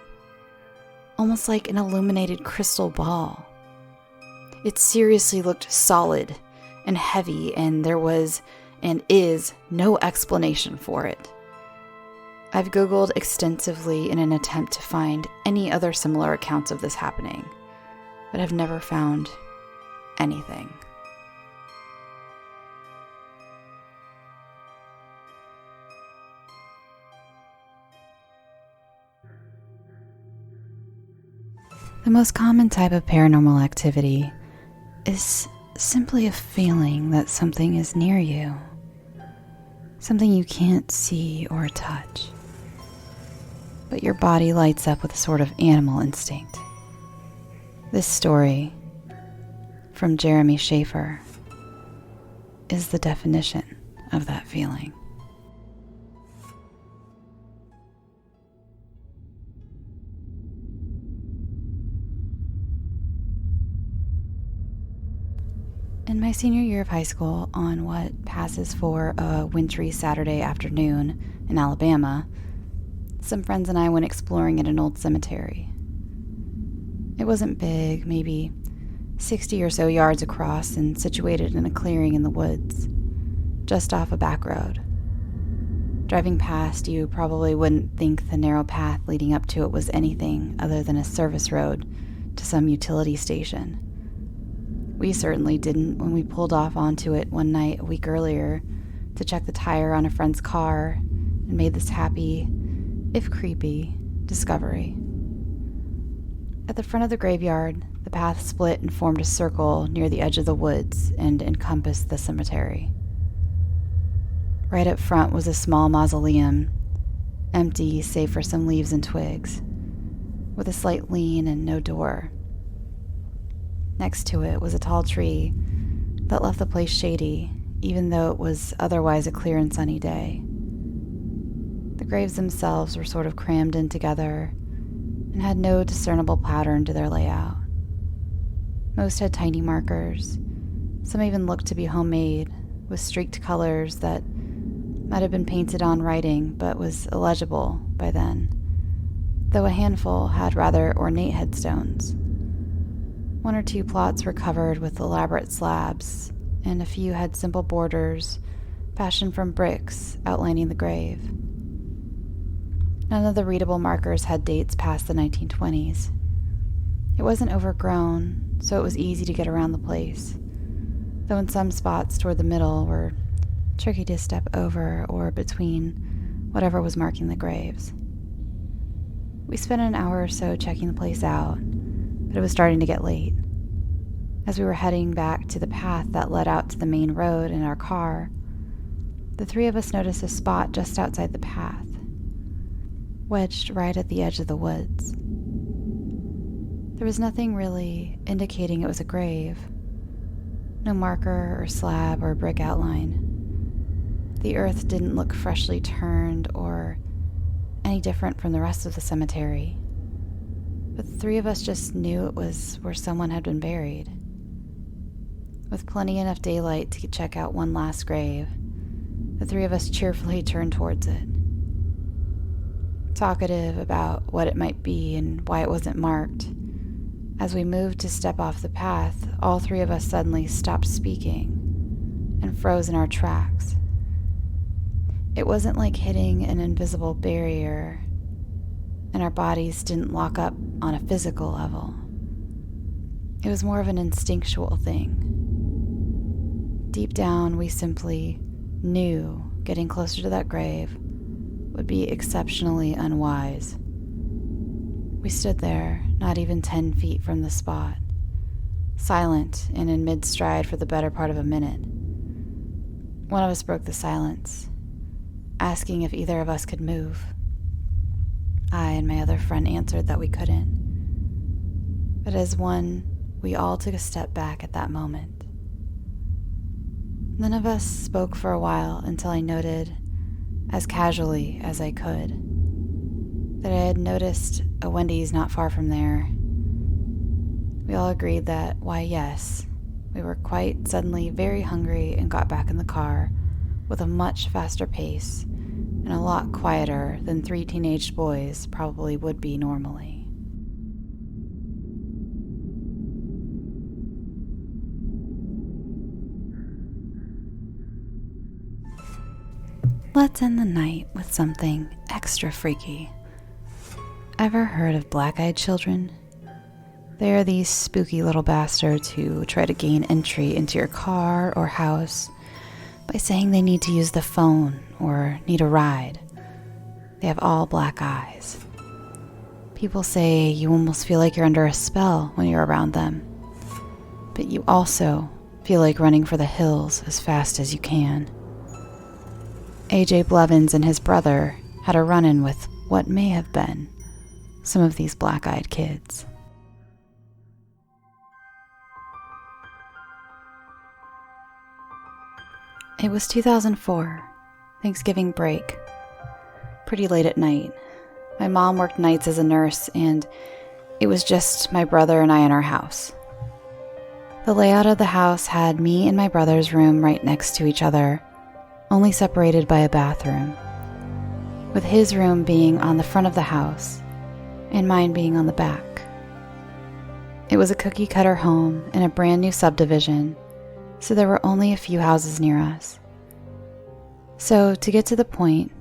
almost like an illuminated crystal ball. It seriously looked solid and heavy, and there was and is no explanation for it. I've Googled extensively in an attempt to find any other similar accounts of this happening, but I've never found anything. The most common type of paranormal activity is simply a feeling that something is near you, something you can't see or touch, but your body lights up with a sort of animal instinct. This story from Jeremy Shaffer is the definition of that feeling. In my senior year of high school, on what passes for a wintry Saturday afternoon in Alabama, some friends and I went exploring at an old cemetery. It wasn't big, maybe 60 or so yards across and situated in a clearing in the woods, just off a back road. Driving past, you probably wouldn't think the narrow path leading up to it was anything other than a service road to some utility station. We certainly didn't when we pulled off onto it one night a week earlier to check the tire on a friend's car and made this happy, if creepy, discovery. At the front of the graveyard, the path split and formed a circle near the edge of the woods and encompassed the cemetery. Right up front was a small mausoleum, empty save for some leaves and twigs, with a slight lean and no door. Next to it was a tall tree that left the place shady, even though it was otherwise a clear and sunny day. The graves themselves were sort of crammed in together and had no discernible pattern to their layout. Most had tiny markers. Some even looked to be homemade, with streaked colors that might have been painted on writing but was illegible by then, though a handful had rather ornate headstones. One or two plots were covered with elaborate slabs, and a few had simple borders fashioned from bricks outlining the grave. None of the readable markers had dates past the 1920s. It wasn't overgrown, so it was easy to get around the place, though in some spots toward the middle were tricky to step over or between whatever was marking the graves. We spent an hour or so checking the place out, but it was starting to get late. As we were heading back to the path that led out to the main road in our car, the three of us noticed a spot just outside the path, wedged right at the edge of the woods. There was nothing really indicating it was a grave. No marker or slab or brick outline. The earth didn't look freshly turned or any different from the rest of the cemetery. But the three of us just knew it was where someone had been buried. With plenty enough daylight to check out one last grave, the three of us cheerfully turned towards it. Talkative about what it might be and why it wasn't marked, as we moved to step off the path, all three of us suddenly stopped speaking and froze in our tracks. It wasn't like hitting an invisible barrier, and our bodies didn't lock up on a physical level. It was more of an instinctual thing. Deep down, we simply knew getting closer to that grave would be exceptionally unwise. We stood there, not even 10 feet from the spot, silent and in mid-stride for the better part of a minute. One of us broke the silence, asking if either of us could move. I and my other friend answered that we couldn't. But as one, we all took a step back at that moment. None of us spoke for a while until I noted, as casually as I could, that I had noticed a Wendy's not far from there. We all agreed that, why yes, we were quite suddenly very hungry and got back in the car with a much faster pace and a lot quieter than three teenaged boys probably would be normally. Let's end the night with something extra freaky. Ever heard of black-eyed children? They are these spooky little bastards who try to gain entry into your car or house by saying they need to use the phone or need a ride. They have all black eyes. People say you almost feel like you're under a spell when you're around them, but you also feel like running for the hills as fast as you can. AJ Blevins and his brother had a run-in with what may have been some of these black-eyed kids. It was 2004, Thanksgiving break. Pretty late at night. My mom worked nights as a nurse, and it was just my brother and I in our house. The layout of the house had me and my brother's room right next to each other, only separated by a bathroom, with his room being on the front of the house and mine being on the back. It was a cookie-cutter home in a brand new subdivision, so there were only a few houses near us. So, to get to the point,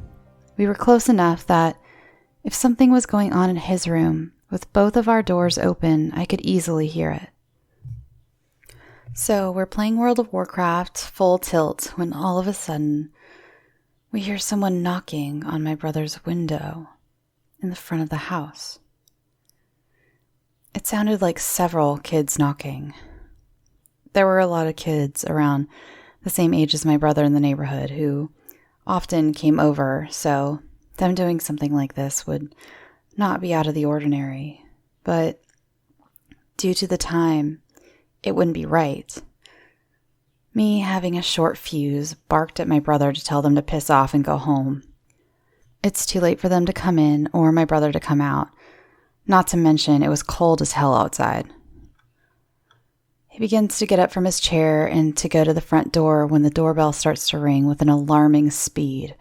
we were close enough that if something was going on in his room, With both of our doors open, I could easily hear it. So we're playing World of Warcraft full tilt when all of a sudden we hear someone knocking on my brother's window in the front of the house. It sounded like several kids knocking. There were a lot of kids around the same age as my brother in the neighborhood who often came over, so them doing something like this would not be out of the ordinary. But due to the time, it wouldn't be right. Me, having a short fuse, barked at my brother to tell them to piss off and go home. It's too late for them to come in or my brother to come out. Not to mention, it was cold as hell outside. He begins to get up from his chair and to go to the front door when the doorbell starts to ring with an alarming speed.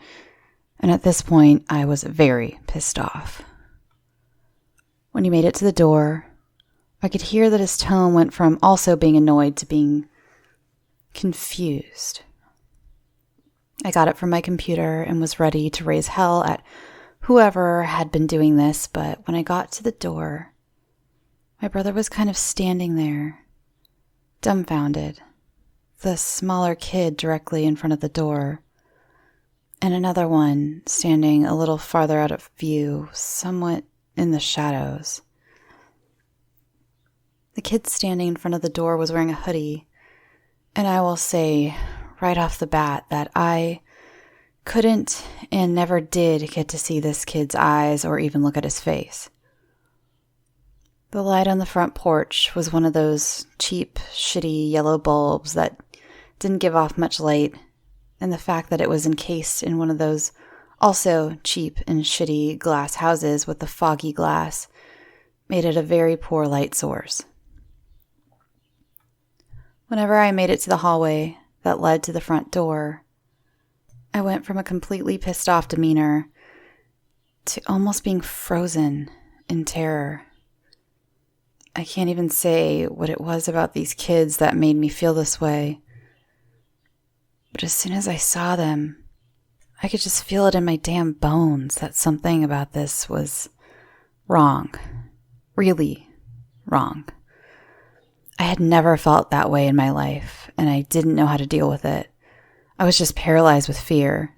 And at this point, I was very pissed off. When he made it to the door, I could hear that his tone went from also being annoyed to being confused. I got up from my computer and was ready to raise hell at whoever had been doing this, but when I got to the door, my brother was kind of standing there, dumbfounded, the smaller kid directly in front of the door, and another one standing a little farther out of view, somewhat in the shadows. The kid standing in front of the door was wearing a hoodie, and I will say right off the bat that I couldn't and never did get to see this kid's eyes or even look at his face. The light on the front porch was one of those cheap, shitty yellow bulbs that didn't give off much light, and the fact that it was encased in one of those also cheap and shitty glass houses with the foggy glass made it a very poor light source. Whenever I made it to the hallway that led to the front door, I went from a completely pissed off demeanor to almost being frozen in terror. I can't even say what it was about these kids that made me feel this way, but as soon as I saw them, I could just feel it in my damn bones that something about this was wrong. Really wrong. I had never felt that way in my life, and I didn't know how to deal with it. I was just paralyzed with fear.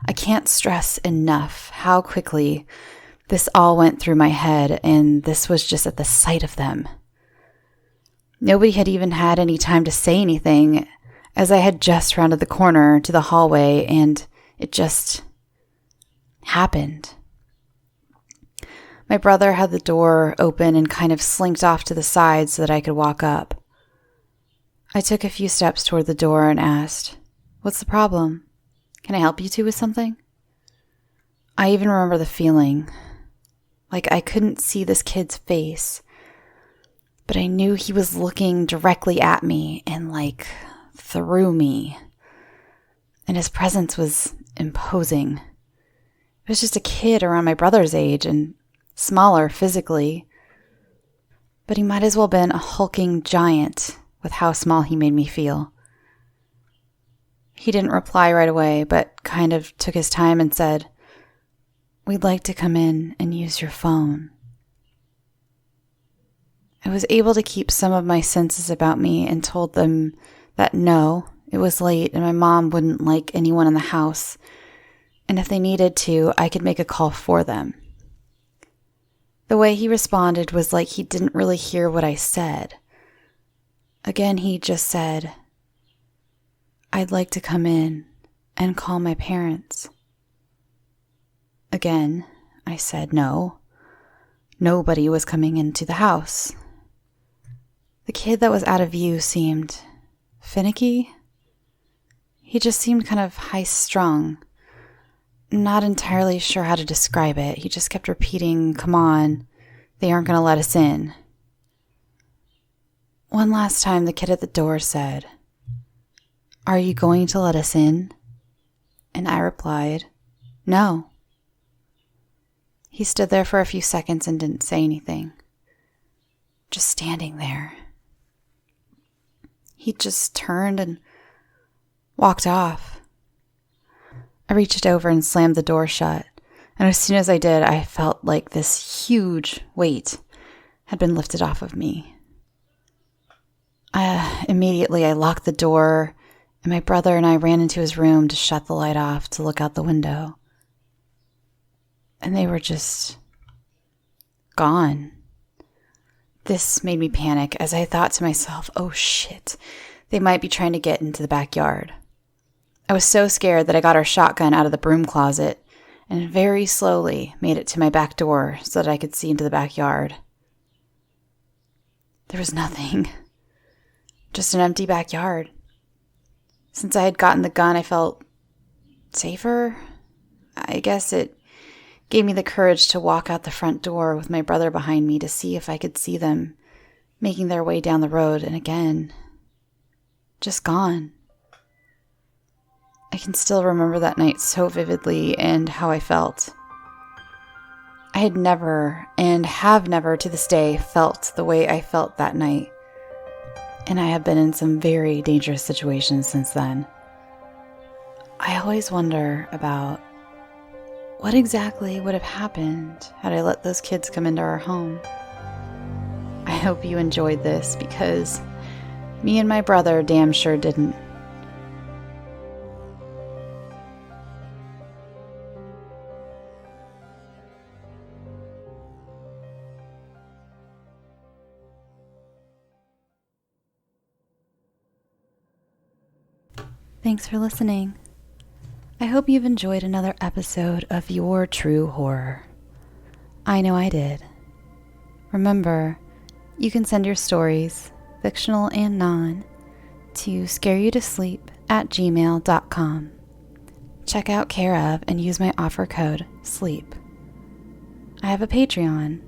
I can't stress enough how quickly this all went through my head, and this was just at the sight of them. Nobody had even had any time to say anything, as I had just rounded the corner to the hallway, and it just happened. My brother had the door open and kind of slinked off to the side so that I could walk up. I took a few steps toward the door and asked, "What's the problem? Can I help you two with something?" I even remember the feeling, like I couldn't see this kid's face, but I knew he was looking directly at me and like through me. And his presence was imposing. It was just a kid around my brother's age and smaller physically, but he might as well have been a hulking giant with how small he made me feel. He didn't reply right away, but kind of took his time and said, "We'd like to come in and use your phone." I was able to keep some of my senses about me and told them that no, it was late and my mom wouldn't like anyone in the house, and if they needed to, I could make a call for them. The way he responded was like he didn't really hear what I said. Again, he just said, "I'd like to come in and call my parents." Again, I said no. Nobody was coming into the house. The kid that was out of view seemed finicky. He just seemed kind of high-strung. Not entirely sure how to describe it. He just kept repeating, "Come on, they aren't going to let us in." One last time, the kid at the door said, "Are you going to let us in?" And I replied, "No." He stood there for a few seconds and didn't say anything. Just standing there. He just turned and walked off. I reached over and slammed the door shut, And as soon as I did, I felt like this huge weight had been lifted off of me. Immediately, I locked the door, and my brother and I ran into his room to shut the light off to look out the window. And they were just gone. This made me panic as I thought to myself, oh shit, they might be trying to get into the backyard. I was so scared that I got our shotgun out of the broom closet and very slowly made it to my back door so that I could see into the backyard. There was nothing. Just an empty backyard. Since I had gotten the gun, I felt safer. I guess it gave me the courage to walk out the front door with my brother behind me to see if I could see them making their way down the road, and again, just gone. I can still remember that night so vividly and how I felt. I had never, and have never to this day, felt the way I felt that night. And I have been in some very dangerous situations since then. I always wonder about what exactly would have happened had I let those kids come into our home. I hope you enjoyed this because me and my brother damn sure didn't. Thanks for listening. I hope you've enjoyed another episode of Your True Horror. I know I did. Remember, you can send your stories, fictional and non, to scareyoutosleep@gmail.com. Check out Care of and use my offer code SLEEP. I have a Patreon.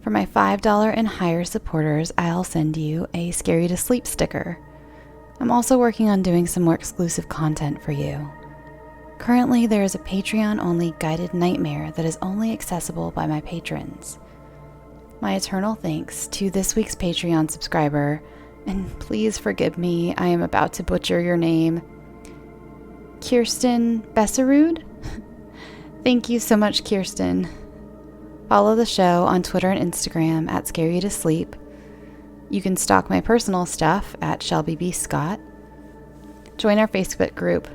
For my $5 and higher supporters, I'll send you a Scare You to Sleep sticker. I'm also working on doing some more exclusive content for you. Currently, there is a Patreon-only guided nightmare that is only accessible by my patrons. My eternal thanks to this week's Patreon subscriber, and please forgive me, I am about to butcher your name, Kirsten Besserud? Thank you so much, Kirsten. Follow the show on Twitter and Instagram at Scare You to Sleep. You can stalk my personal stuff at Shelby B. Scott. Join our Facebook group.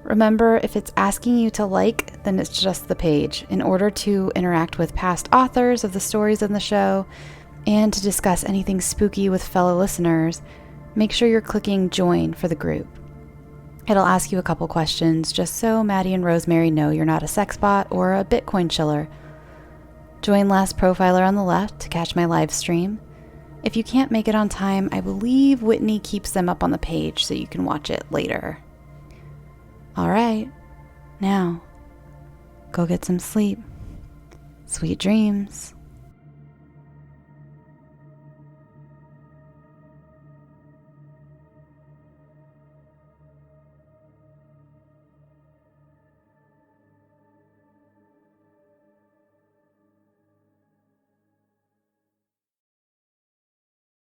Remember, if it's asking you to like, then it's just the page. In order to interact with past authors of the stories in the show and to discuss anything spooky with fellow listeners, make sure you're clicking join for the group. It'll ask you a couple questions just so Maddie and Rosemary know you're not a sex bot or a Bitcoin chiller. Join Last Profiler on the left to catch my live stream. If you can't make it on time, I believe Whitney keeps them up on the page so you can watch it later. All right, now, go get some sleep. Sweet dreams.